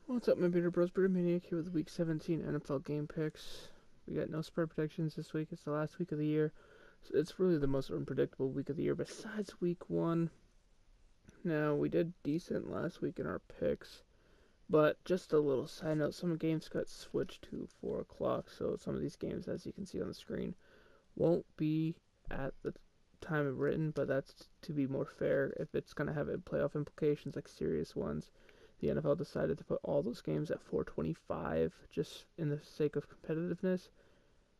What's up, my Peter Bros? Maine-iac here with Week 17 NFL game picks. We got no spread predictions this week. It's the last week of the year. So it's really the most unpredictable week of the year besides Week 1. Now, we did decent last week in our picks. But just a little side note, some games got switched to 4 o'clock. So some of these games, as you can see on the screen, won't be at the time of written. But that's to be more fair if it's going to have playoff implications, like serious ones. The NFL decided to put all those games at 4:25 just in the sake of competitiveness.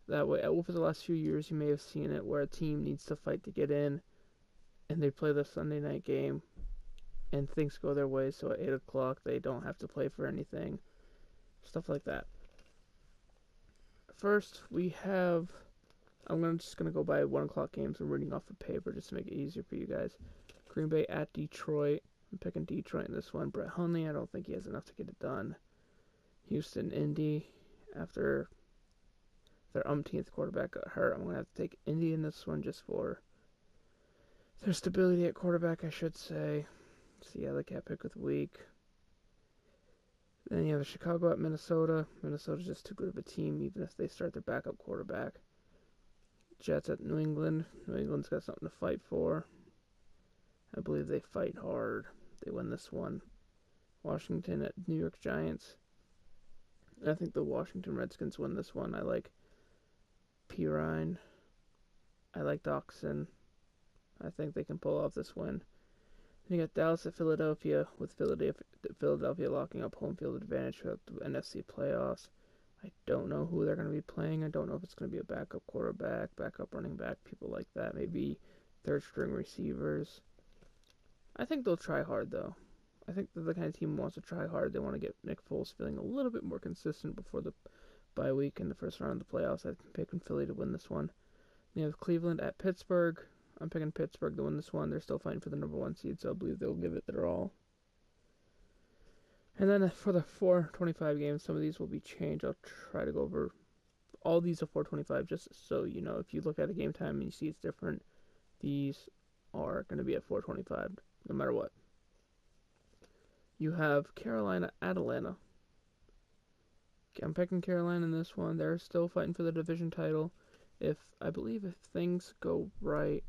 That way, over the last few years, you may have seen it where a team needs to fight to get in, and they play the Sunday night game, and things go their way. So at 8 o'clock, they don't have to play for anything. Stuff like that. First, we have. I'm just gonna go by 1 o'clock games. I'm reading off the paper just to make it easier for you guys. Green Bay at Detroit. I'm picking Detroit in this one. Brett Hundley, I don't think he has enough to get it done. Houston, Indy, after their umpteenth quarterback got hurt, I'm going to have to take Indy in this one just for their stability at quarterback, I should say. So yeah, the cat pick of the week. Then you have Chicago at Minnesota. Minnesota's just too good of a team, even if they start their backup quarterback. Jets at New England. New England's got something to fight for. I believe they fight hard. They win this one. Washington at New York Giants. I think the Washington Redskins win this one. I like Pirine. I like Doxson. I think they can pull off this win. Then you got Dallas at Philadelphia, with Philadelphia locking up home field advantage for the NFC playoffs. I don't know who they're going to be playing. I don't know if it's going to be a backup quarterback, backup running back, people like that. Maybe third string receivers. I think they'll try hard, though. I think they're the kind of team who wants to try hard. They want to get Nick Foles feeling a little bit more consistent before the bye week in the first round of the playoffs. I'm picking Philly to win this one. Then you have Cleveland at Pittsburgh. I'm picking Pittsburgh to win this one. They're still fighting for the number 1 seed, so I believe they'll give it their all. And then for the 4:25 games, some of these will be changed. I'll try to go over all these are 4:25, just so you know. If you look at the game time and you see it's different, these are going to be at 4:25, no matter what. You have Carolina at Atlanta. I'm picking Carolina in this one. They're still fighting for the division title. I believe if things go right,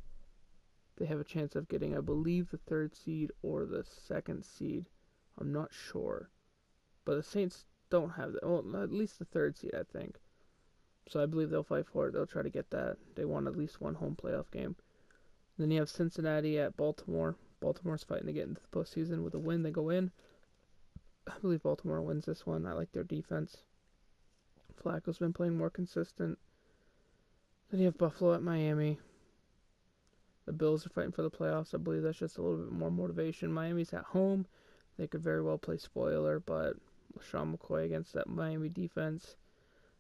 they have a chance of getting, I believe, the 3rd seed or the 2nd seed. I'm not sure. But the Saints don't have that. Well, at least the 3rd seed, I think. So I believe they'll fight for it. They'll try to get that. They want at least one home playoff game. Then you have Cincinnati at Baltimore. Baltimore's fighting to get into the postseason. With a win, they go in. I believe Baltimore wins this one. I like their defense. Flacco's been playing more consistent. Then you have Buffalo at Miami. The Bills are fighting for the playoffs. I believe that's just a little bit more motivation. Miami's at home. They could very well play spoiler, but LaShawn McCoy against that Miami defense,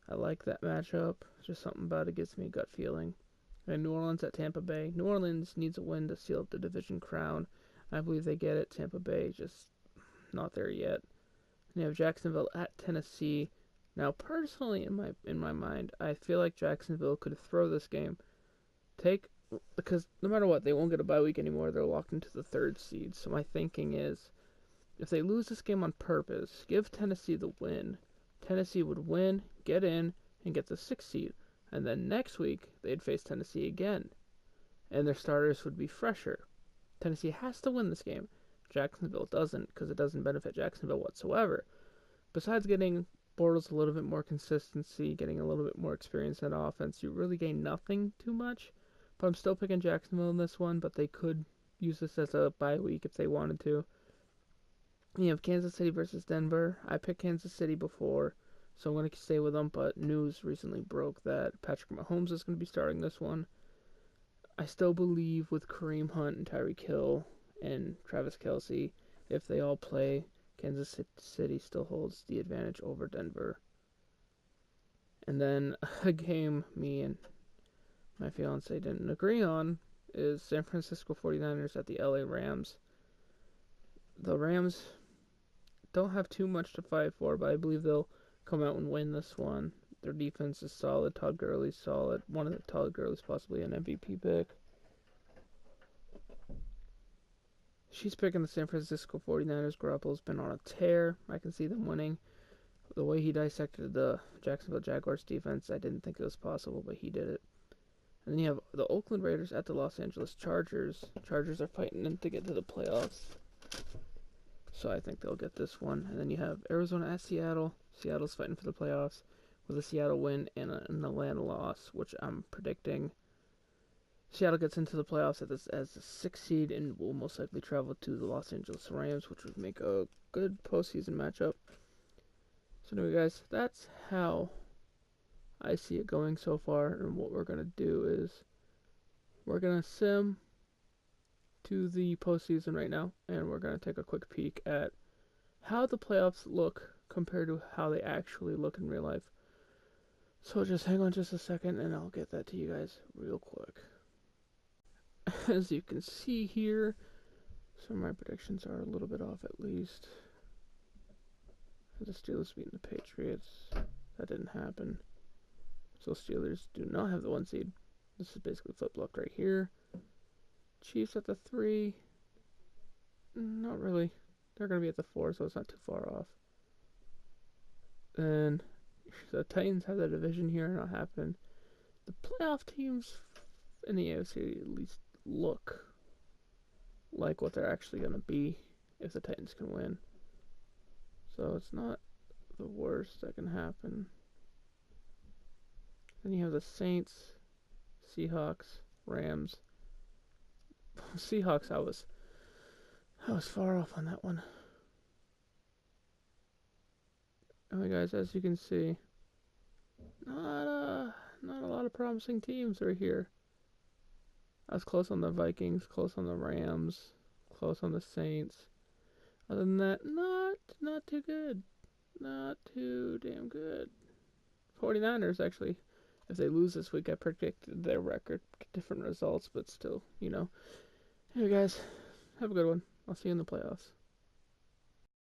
I like that matchup. Just something about it gives me a gut feeling. And New Orleans at Tampa Bay. New Orleans needs a win to seal up the division crown. I believe they get it. Tampa Bay just not there yet. And you have Jacksonville at Tennessee. Now, personally, in my mind, I feel like Jacksonville could throw this game. Because no matter what, they won't get a bye week anymore. They're locked into the 3rd seed. So my thinking is, if they lose this game on purpose, give Tennessee the win. Tennessee would win, get in, and get the 6th seed. And then next week, they'd face Tennessee again. And their starters would be fresher. Tennessee has to win this game. Jacksonville doesn't, because it doesn't benefit Jacksonville whatsoever. Besides getting Bortles a little bit more consistency, getting a little bit more experience in offense, you really gain nothing too much. But I'm still picking Jacksonville in this one, but they could use this as a bye week if they wanted to. You have Kansas City versus Denver. I picked Kansas City before, so I'm going to stay with them, but news recently broke that Patrick Mahomes is going to be starting this one. I still believe with Kareem Hunt and Tyreek Hill and Travis Kelce, if they all play, Kansas City still holds the advantage over Denver. And then a game me and my fiance didn't agree on is San Francisco 49ers at the LA Rams. The Rams don't have too much to fight for, but I believe they'll come out and win this one. Their defense is solid. Todd Gurley's solid. One of the Todd Gurley's possibly an MVP pick. she's picking the San Francisco 49ers. Garoppolo's been on a tear. I can see them winning. The way he dissected the Jacksonville Jaguars defense, I didn't think it was possible, but he did it. And then you have the Oakland Raiders at the Los Angeles Chargers. Chargers are fighting in to get to the playoffs, so I think they'll get this one. And then you have Arizona at Seattle. Seattle's fighting for the playoffs with a Seattle win and an Atlanta loss, which I'm predicting Seattle gets into the playoffs as the 6th seed and will most likely travel to the Los Angeles Rams, which would make a good postseason matchup. So anyway, guys, that's how I see it going so far. And what we're going to do is we're going to sim to the postseason right now, and we're going to take a quick peek at how the playoffs look compared to how they actually look in real life. So just hang on just a second, and I'll get that to you guys real quick. As you can see here, some of my predictions are a little bit off at least. The Steelers beating the Patriots. That didn't happen. So Steelers do not have the 1 seed. This is basically flip-flopped right here. Chiefs at the 3. Not really. They're going to be at the 4, so it's not too far off. Then the Titans have the division here, not happening. The playoff teams in the AFC at least look like what they're actually going to be if the Titans can win. So it's not the worst that can happen. Then you have the Saints, Seahawks, Rams. Seahawks, I was far off on that one. Alright guys, as you can see, not a lot of promising teams right here. I was close on the Vikings, close on the Rams, close on the Saints. Other than that, not too good. Not too damn good. 49ers, actually, if they lose this week, I predicted their record. Different results, but still, you know. Anyway, guys, have a good one. I'll see you in the playoffs.